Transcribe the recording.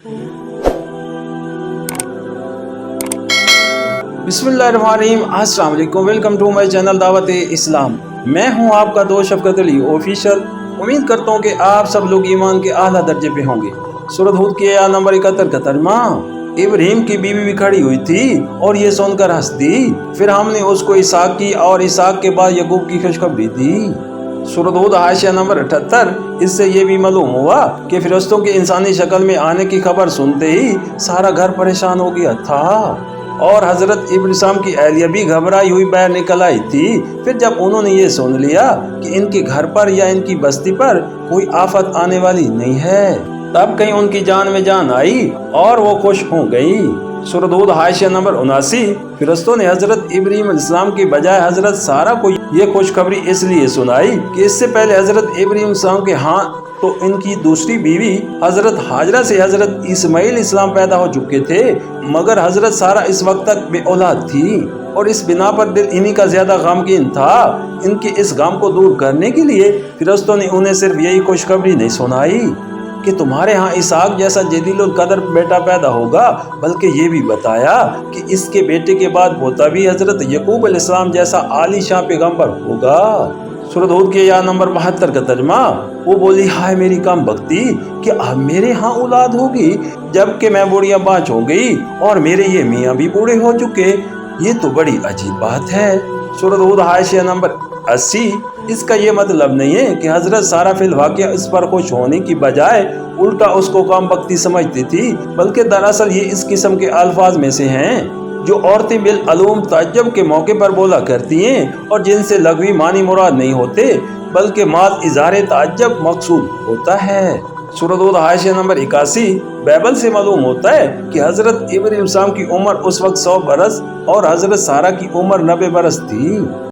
बिस्मिल्लाहिर्रहमानिर्रहीम। अस्सलाम वालेकुम। वेलकम टू माय चैनल दावत इस्लाम। मैं हूं आपका दोस्त शफकत अली ऑफिशियल। उम्मीद करता हूं कि आप सब लोग ईमान के आला दर्जे पे होंगे। सूरत हूद की आयत नंबर 71 का तर्जुमा। इब्राहीम की बीवी भी खड़ी हुई थी और ये सुनकर हंस दी। फिर हमने उसको इसहाक की और इसहाक के बाद यकूब की खुशखबरी दी। सूरत हूद हाशिया नंबर 78। इससे ये भी मालूम हुआ कि फिरिश्तों के इंसानी शक्ल में आने की खबर सुनते ही सारा घर परेशान हो गया था और हजरत इब्राहीम की अहलिया भी घबराई हुई बाहर निकल आई थी। फिर जब उन्होंने ये सुन लिया कि इनके घर पर या इनकी बस्ती पर कोई आफत आने वाली नहीं है, तब कहीं उनकी जान में जान आई और वो खुश हो गई। सूरत हूद हाशिया नंबर 79। फिरिश्तों ने हजरत इब्राहीम अलैहिस्सलाम की बजाय हजरत सारा को ये खुशखबरी इसलिए सुनाई कि इससे पहले हजरत इब्राहीम अलैहिस्सलाम के यहाँ तो इनकी दूसरी बीवी हजरत हाजरा से हजरत इस्माइल इस्लाम पैदा हो चुके थे, मगर हजरत सारा इस वक्त तक बे औलाद थी और इस बिना पर दिल इन्हीं का ज्यादा गमगीन था। इनके इस गम को दूर करने के लिए फिरिश्तों ने उन्हें सिर्फ यही खुशखबरी नहीं सुनाई कि तुम्हारे यहाँ इसहाक जैसा जलीलुल कदर बेटा पैदा होगा, बल्कि ये भी बताया कि इसके बेटे के बाद पोता भी हजरत यकूब अलैहिस्सलाम जैसा आलीशान पैगंबर होगा। सूरत हूद के आयत नंबर 72 का तर्जुमा। वो बोली, हाय मेरी कम बख्ती कि अब मेरे यहाँ औलाद होगी जबकि मैं बूढ़िया बाँच हो गई और मेरे ये मियाँ भी बूढ़े हो चुके। ये तो बड़ी अजीब बात है। सूरत हूद हाशिया नंबर 80। इसका ये मतलब नहीं है कि हजरत सारा फिल वाक़या इस पर खुश होने की बजाय उल्टा उसको कम बख्ती समझती थी, बल्कि दरअसल ये इस किस्म के अल्फाज में से हैं जो औरतें बिलअलूम ताज्जुब के मौके पर बोला करती हैं और जिनसे लग़वी मानी मुराद नहीं होते बल्कि माज इज़हार ताज्जुब मकसूद होता है। सूरत हूद हाशिया नंबर 81। बाइबल से मालूम होता है कि हजरत इब्राहीम की उम्र उस वक्त 100 बरस और हजरत सारा की उम्र 90 बरस थी।